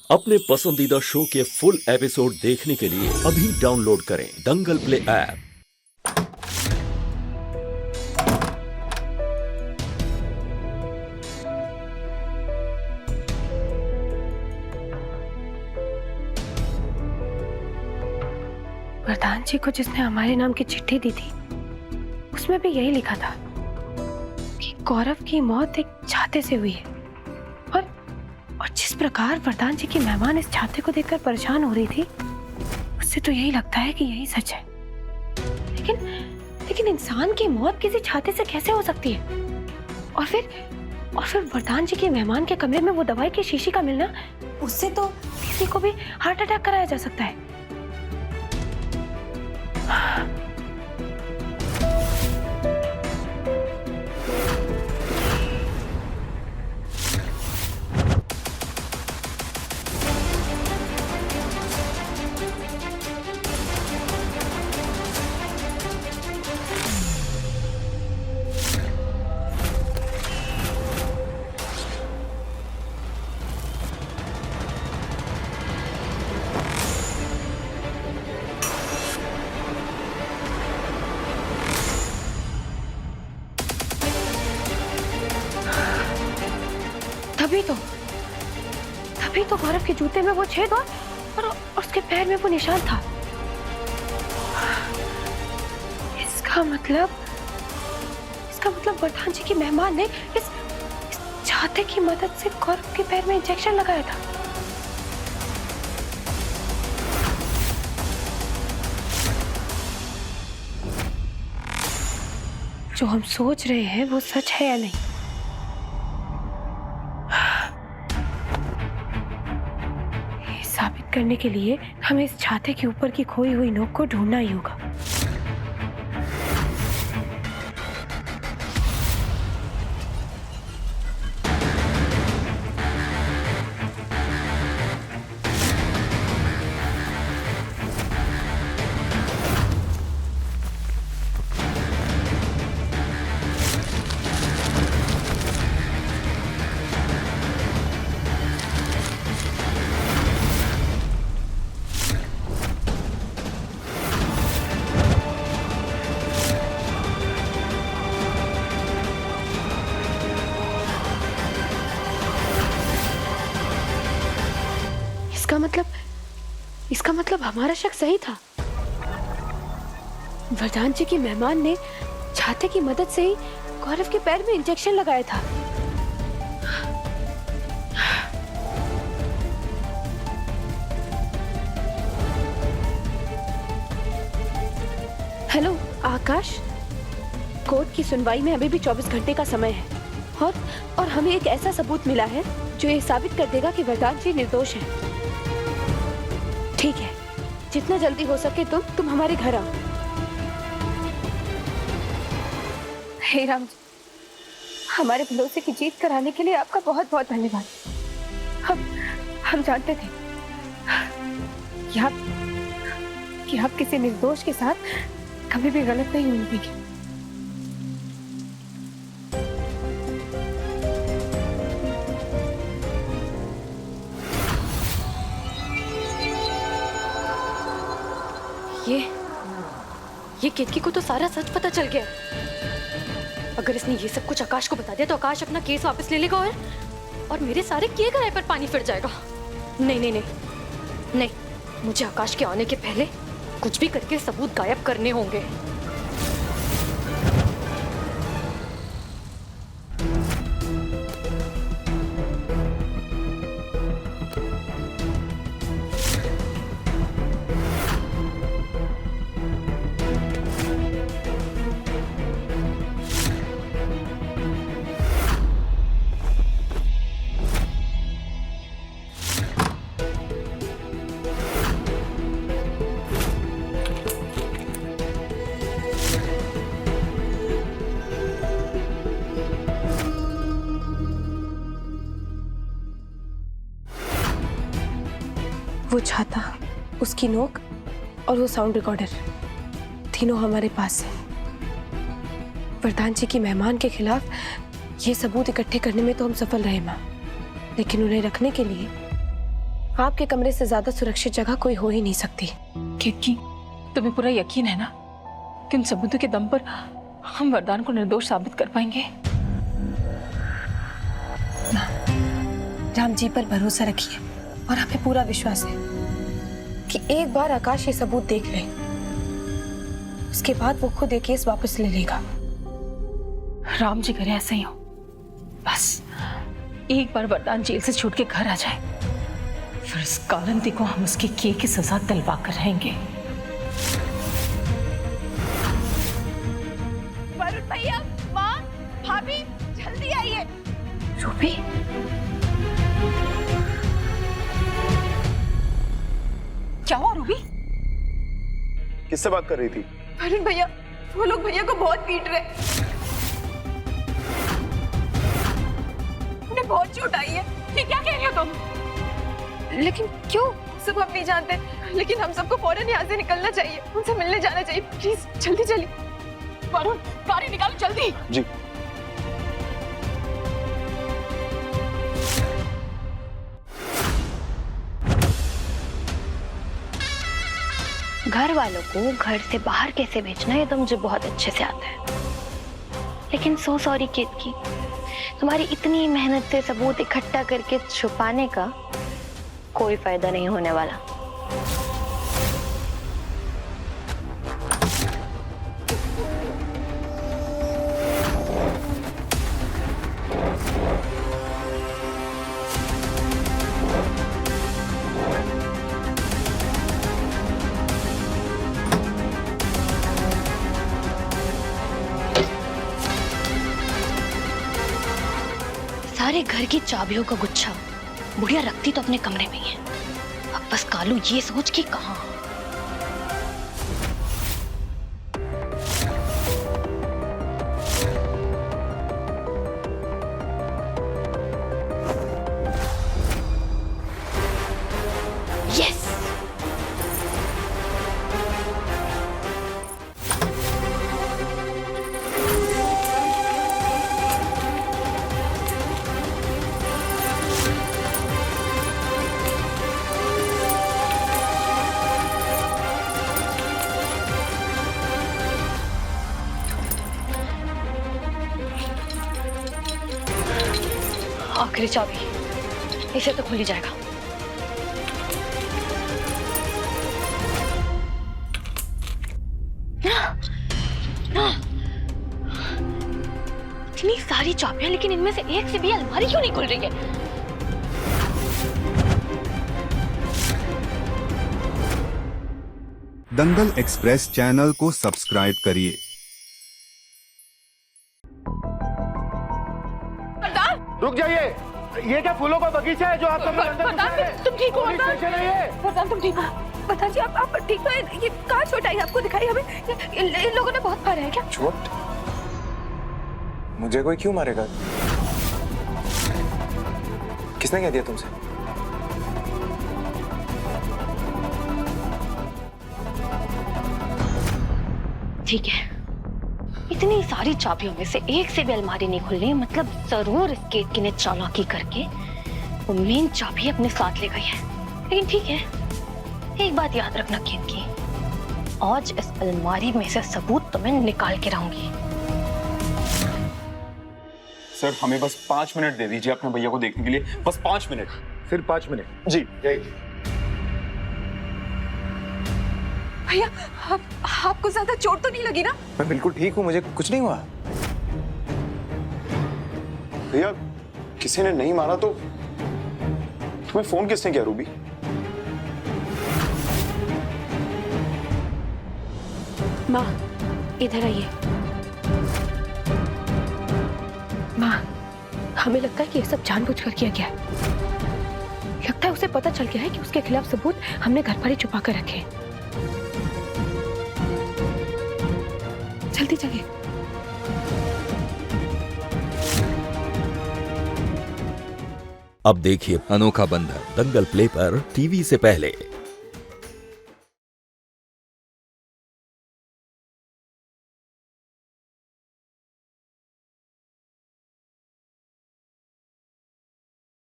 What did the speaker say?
अपने पसंदीदा शो के फुल एपिसोड देखने के लिए अभी डाउनलोड करें दंगल प्ले ऐप। वरदान जी को जिसने हमारे नाम की चिट्ठी दी थी उसमें भी यही लिखा था कि गौरव की मौत एक छाते से हुई है और जिस प्रकार वरदान जी की मेहमान इस छाते को देखकर परेशान हो रही थी उससे तो यही लगता है कि यही सच है। लेकिन इंसान की मौत किसी छाते से कैसे हो सकती है? और फिर वरदान जी के मेहमान के कमरे में वो दवाई की शीशी का मिलना, उससे तो किसी को भी हार्ट अटैक कराया जा सकता है। तभी तो गौरव के जूते में वो छेद और उसके पैर में वो निशान था। इसका मतलब वरदान जी की मेहमान ने इस छाते की मदद से गौरव के पैर में इंजेक्शन लगाया था। जो हम सोच रहे हैं वो सच है या नहीं? साबित करने के लिए हमें इस छाते के ऊपर की खोई हुई नोक को ढूंढना ही होगा। इसका मतलब हमारा शक सही था। वरदान जी की मेहमान ने छाते की मदद से ही गौरव के पैर में इंजेक्शन लगाया था। हेलो आकाश, कोर्ट की सुनवाई में अभी भी 24 घंटे का समय है और हमें एक ऐसा सबूत मिला है जो ये साबित कर देगा कि वरदान जी निर्दोष हैं। ठीक है, जितना जल्दी हो सके तुम हमारे घर आओ। हे राम जी, हमारे भरोसे की जीत कराने के लिए आपका बहुत बहुत धन्यवाद। हम जानते थे कि आप किसी निर्दोष के साथ कभी भी गलत नहीं होने देंगे। ये केतकी को तो सारा सच पता चल गया। अगर इसने ये सब कुछ आकाश को बता दिया तो आकाश अपना केस वापस ले लेगा और मेरे सारे किए कराए पर पानी फिर जाएगा। नहीं, मुझे आकाश के आने के पहले कुछ भी करके सबूत गायब करने होंगे। वो छाता, उसकी नोक और वो साउंड रिकॉर्डर तीनों हमारे पास है। वरदान जी की मेहमान के खिलाफ ये सबूत इकट्ठे करने में तो हम सफल रहे माँ, लेकिन उन्हें रखने के लिए आपके कमरे से ज्यादा सुरक्षित जगह कोई हो ही नहीं सकती। क्योंकि तुम्हें पूरा यकीन है ना कि उन सबूतों के दम पर हम वरदान को निर्दोष साबित कर पाएंगे? राम जी पर भरोसा रखिए और हमें पूरा विश्वास है कि एक बार आकाश ये सबूत देख ले, उसके बाद वो खुद ये केस वापस ले लेगा। राम जी करे ऐसा ही हो। बस एक बार वरदान जेल से छूट के घर आ जाए, फिर इस कालंती को हम उसके किए की सजा दिलवा कर रहेंगे। वरुण भैया, माँ, भाभी, जल्दी आइए। रूबी, क्या हुआ रूबी? किससे बात कर रही थी? वरुण भैया, वो लोग भैया को बहुत पीट रहे, उन्हें बहुत चोट आई है। ये क्या कह रही हो तुम? लेकिन क्यों? सब हम नहीं जानते, लेकिन हम सबको फौरन यहाँ से निकलना चाहिए, उनसे मिलने जाना चाहिए। प्लीज जल्दी चलिए। वरुण, गाड़ी निकालो जल्दी। जी। घर वालों को घर से बाहर कैसे भेजना है, ये तो मुझे बहुत अच्छे से आता है। लेकिन सो सॉरी केतकी, तुम्हारी इतनी मेहनत से सबूत इकट्ठा करके छुपाने का कोई फायदा नहीं होने वाला। सारे घर की चाबियों का गुच्छा बुढ़िया रखती तो अपने कमरे में ही है। अब बस कालू ये सोच कि कहाँ। यस, आखिरी चाबी, इसे तो खुल ही जाएगा। इतनी सारी चाबियां, लेकिन इनमें से एक से भी अलमारी क्यों नहीं खुल रही है? दंगल एक्सप्रेस चैनल को सब्सक्राइब करिए। रुक जाइए, ये क्या फूलों का बगीचा है जो आप सब अंदर घुस रहे हैं? तुम ठीक हो? पुलिस स्टेशन है ये। वरदान, तुम ठीक हो? वरदान जी, आप ठीक तो है? ये कहाँ चोट आई आपको? दिखाई हमें। इन लोगों ने बहुत मारा है क्या? चोट? मुझे कोई क्यों मारेगा? किसने कह दिया तुमसे? ठीक है, इतनी सारी चाबियों में से एक से भी अलमारी नहीं खुल रही, मतलब जरूर इस केतकी ने चालाकी करके वो मेन चाबी अपने साथ ले गई है। लेकिन ठीक है, एक बात याद रखना केतकी, आज इस अलमारी में से सबूत तो मैं निकाल के रहूंगी। सर, हमें बस 5 मिनट दे दीजिए अपने भैया को देखने के लिए, बस 5 मिनट। सिर्फ 5 मिनट? जी। भैया, आपको ज्यादा चोट तो नहीं लगी ना? मैं बिल्कुल ठीक हूँ, मुझे कुछ नहीं हुआ। भैया, किसी ने नहीं मारा तो तुम्हें फोन किसने किया रूबी? माँ, इधर आइए। माँ, हमें लगता है कि ये सब जानबूझकर किया गया है। लगता है उसे पता चल गया है कि उसके खिलाफ सबूत हमने घर पर ही छुपा कर रखे हैं। जल्दी चलिए। अब देखिए अनोखा बंधन दंगल प्ले पर टीवी से पहले।